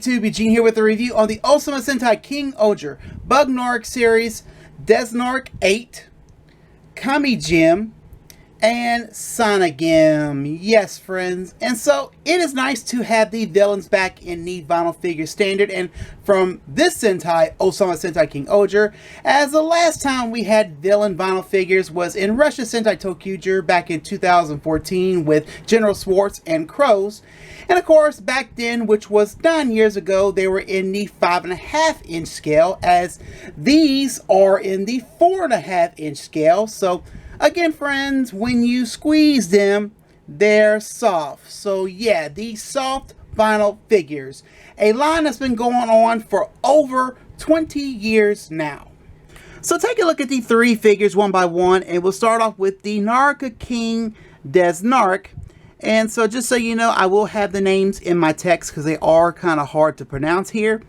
YouTube? Eugene here with a review on the Ohsama Sentai King-Ohger Bugnarak series, Desnarak VIII, Kamejim Sanagim. Yes, friends. And so it is nice to have the villains back in the vinyl figure standard, and from this Sentai, Ohsama Sentai King-Ohger, as the last time we had villain vinyl figures was in Russia Sentai King-Ohger back in 2014 with General Schwartz and Crows. And of course, back then, which was 9 years ago, they were in the 5.5-inch scale, as these are in the 4.5-inch scale. So again, friends, when you squeeze them, they're soft. So yeah, these soft vinyl figures, a line that's been going on for over 20 years now. So take a look at the three figures one by one, and we'll start off with the Naraka King Desnarak. And so just so you know, I will have the names in my text because they are kind of hard to pronounce here.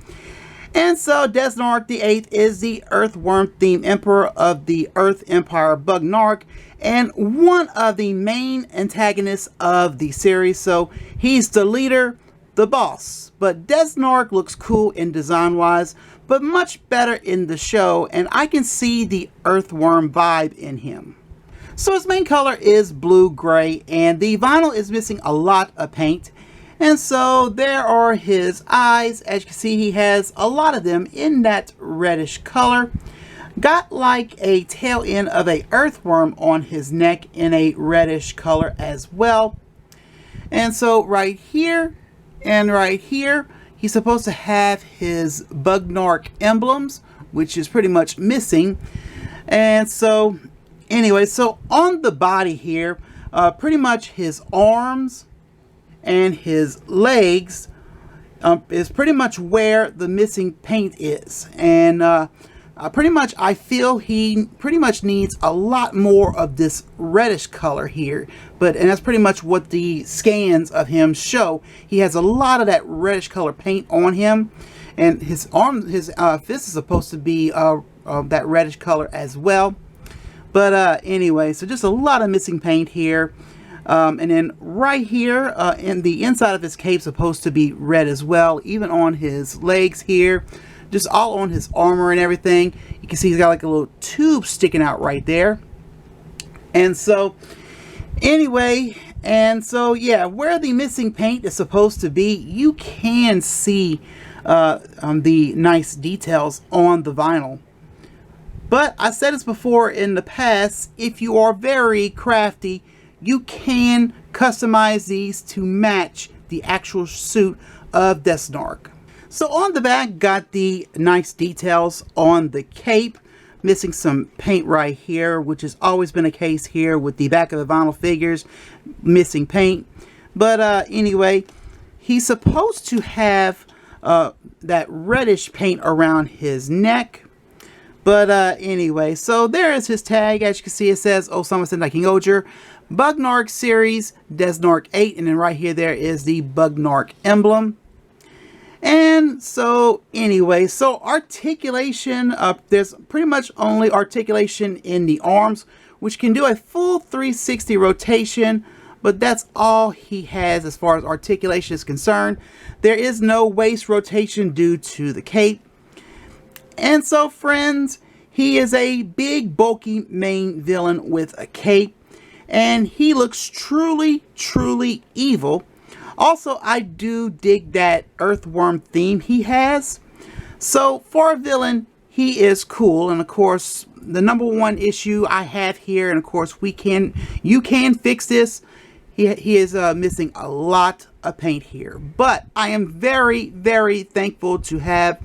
And so Desnarak VIII is the Earthworm-themed Emperor of the Earth Empire Bugnarak, and one of the main antagonists of the series. So he's the leader, the boss. But Desnarak looks cool in design-wise, but much better in the show, and I can see the Earthworm vibe in him. So his main color is blue-gray, and the vinyl is missing a lot of paint. And so there are his eyes. As you can see, he has a lot of them in that reddish color. Got like a tail end of a earthworm on his neck in a reddish color as well. And so right here and right here, he's supposed to have his Bugnarak emblems, which is pretty much missing. And so anyway, so on the body here, pretty much his arms and his legs is pretty much where the missing paint is. And pretty much I feel he pretty much needs a lot more of this reddish color here. And that's pretty much what the scans of him show. He has a lot of that reddish color paint on him. And his arm, his fist is supposed to be that reddish color as well. But anyway, so just a lot of missing paint here. And then right here in the inside of his cape supposed to be red as well, even on his legs here, just all on his armor and everything. You can see he's got like a little tube sticking out right there. And so anyway, and so yeah, where the missing paint is supposed to be, you can see the nice details on the vinyl. But I said this before in the past, if you are very crafty, you can customize these to match the actual suit of Desnarak. So on the back, got the nice details on the cape. Missing some paint right here, which has always been a case here with the back of the vinyl figures. Missing paint. But anyway, he's supposed to have that reddish paint around his neck. But anyway, so there is his tag. As you can see, it says Ohsama Sentai King-Ohger Bugnarak series, Desnarak VIII, and then right here there is the Bugnarak emblem. And so anyway, so articulation, there's pretty much only articulation in the arms, which can do a full 360 rotation, but that's all he has as far as articulation is concerned. There is no waist rotation due to the cape. And so friends, he is a big bulky main villain with a cape. And he looks truly, truly evil. Also, I do dig that earthworm theme he has. So, for a villain, he is cool. And of course, the #1 issue I have here, and of course, you can fix this. He is missing a lot of paint here. But I am very, very thankful to have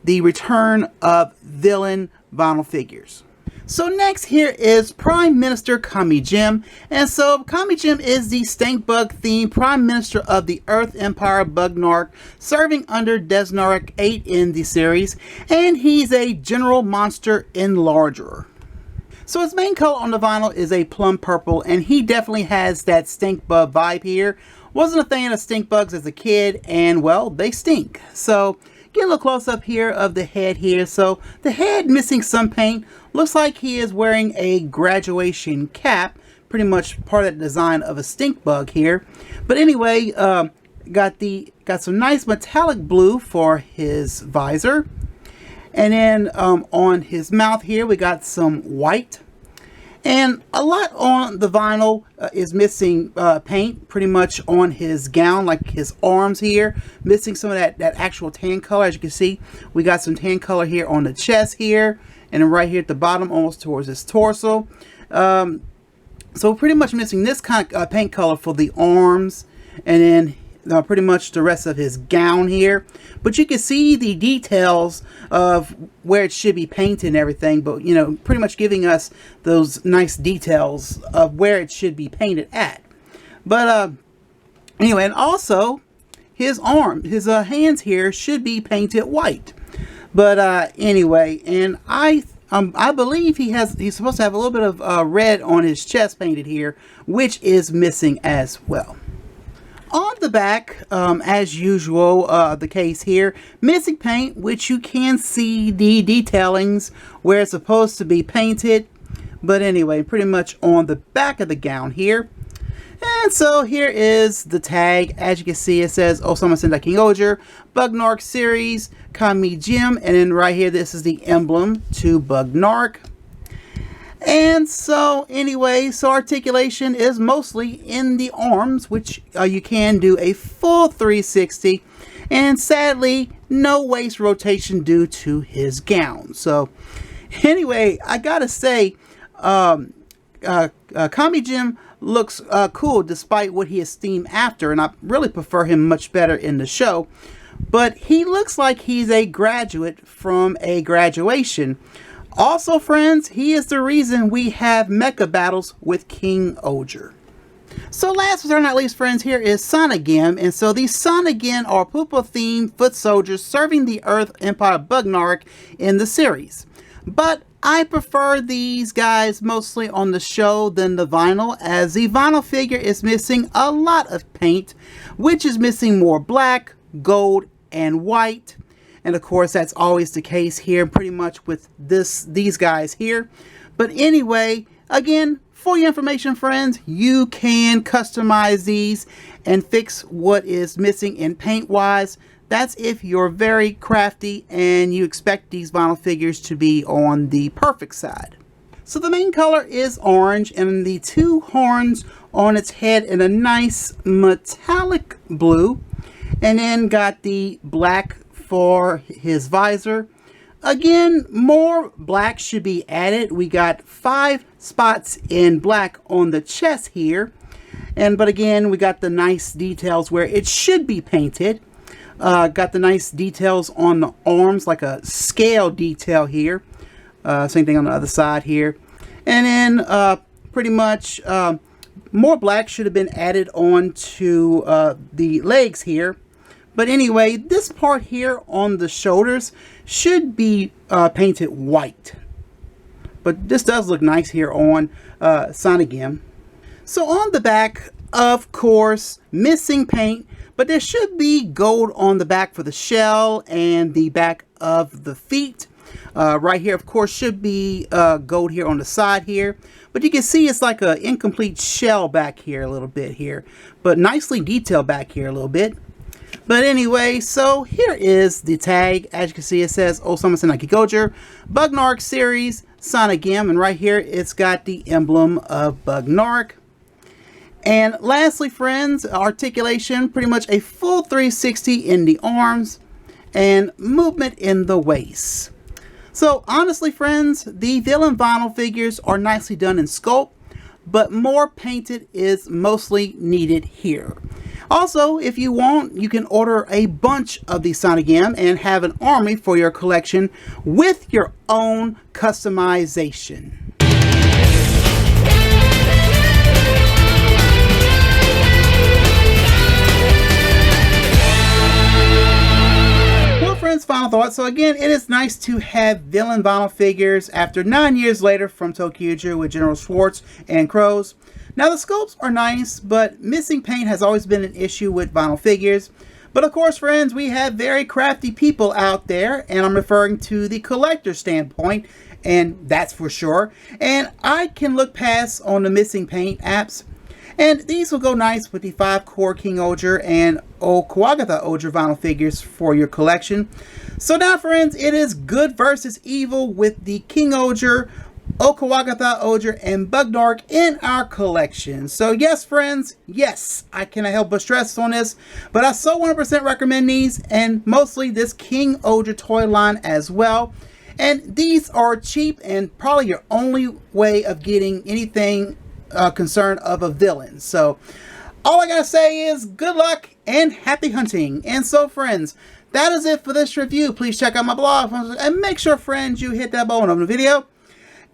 the return of villain vinyl figures. So next here is Prime Minister Kamejim. And so Kamejim is the stink bug themed Prime Minister of the Earth Empire Bugnarak, serving under Desnarak VIII in the series. And he's a general monster enlarger. So his main color on the vinyl is a plum purple, and he definitely has that stink bug vibe here. Wasn't a fan of stink bugs as a kid, and well, they stink. So get a little close up here of the head here. So the head missing some paint. Looks like he is wearing a graduation cap. Pretty much part of the design of a stink bug here. But anyway, got some nice metallic blue for his visor. And then on his mouth here, we got some white. And a lot on the vinyl is missing paint, pretty much on his gown, like his arms here, missing some of that actual tan color. As you can see, we got some tan color here on the chest here, and then right here at the bottom, almost towards his torso. So pretty much missing this kind of paint color for the arms, and then pretty much the rest of his gown here. But you can see the details of where it should be painted and everything, but you know, pretty much giving us those nice details of where it should be painted at. But anyway, and also his hands here should be painted white. But anyway, and I believe he's supposed to have a little bit of red on his chest painted here, which is missing as well. On the back, as usual, the case here, missing paint, which you can see the detailings where it's supposed to be painted. But anyway, pretty much on the back of the gown here. And so here is the tag. As you can see, it says Ohsama Sentai King-Ohger, Bugnarak series, Kamejim, and then right here, this is the emblem to Bugnarak. And so anyway, so articulation is mostly in the arms, which you can do a full 360, and sadly no waist rotation due to his gown. So anyway, I gotta say, Kamejim looks cool despite what he is themed after, and I really prefer him much better in the show. But he looks like he's a graduate from a graduation. Also, friends, he is the reason we have mecha battles with King-Ohger. So last but not least, friends, here is Sanagim. And so these Sanagim are Pupa-themed foot soldiers serving the Earth Empire Bugnarak in the series. But I prefer these guys mostly on the show than the vinyl, as the vinyl figure is missing a lot of paint, which is missing more black, gold, and white. And of course, that's always the case here, pretty much with these guys here. But anyway, again, for your information, friends, you can customize these and fix what is missing in paint-wise. That's if you're very crafty and you expect these vinyl figures to be on the perfect side. So the main color is orange, and the two horns on its head in a nice metallic blue. And then got the black for his visor. Again, more black should be added. We got 5 spots in black on the chest here. But again, we got the nice details where it should be painted. Got the nice details on the arms, like a scale detail here. Same thing on the other side here. And then pretty much more black should have been added on to the legs here. But anyway, this part here on the shoulders should be painted white. But this does look nice here on Sanagim. So on the back, of course, missing paint, but there should be gold on the back for the shell and the back of the feet. Right here, of course, should be gold here on the side here. But you can see it's like an incomplete shell back here a little bit here. But nicely detailed back here a little bit. But anyway, so here is the tag. As you can see, it says Ohsama Sentai King-Ohger, Bugnarak series, Sanagim, and right here it's got the emblem of Bugnarak. And lastly, friends, articulation, pretty much a full 360 in the arms and movement in the waist. So honestly, friends, the villain vinyl figures are nicely done in sculpt, but more painted is mostly needed here. Also, if you want, you can order a bunch of these Sanagim and have an army for your collection with your own customization. Well, friends, final thoughts. So again, it is nice to have villain vinyl figures after 9 years later from Tokyo with General Schwartz and Crows. Now the sculpts are nice, but missing paint has always been an issue with vinyl figures. But of course, friends, we have very crafty people out there, and I'm referring to the collector standpoint, and that's for sure. And I can look past on the missing paint apps. And these will go nice with the 5-core King-Ohger and Ohsama vinyl figures for your collection. So now, friends, it is good versus evil with the King-Ohger, Ohsama, and Bugnarak in our collection. So yes, friends, yes, I cannot help but stress on this, but I so 100% recommend these, and mostly this King-Ohger toy line as well. And these are cheap and probably your only way of getting anything concerned of a villain. So all I gotta say is good luck and happy hunting. And so, friends, that is it for this review. Please check out my blog and make sure, friends, you hit that bell on the video.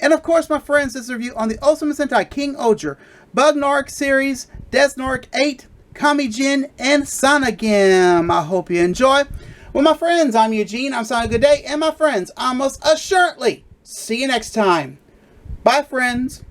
And of course, my friends, this review on the Ohsama Sentai King-Ohger Bugnarak series, Desnarak VIII, Kamejim and Sanagim. I hope you enjoy. Well, my friends, I'm Eugene. I'm saying a good day. And my friends, I most assuredly see you next time. Bye, friends.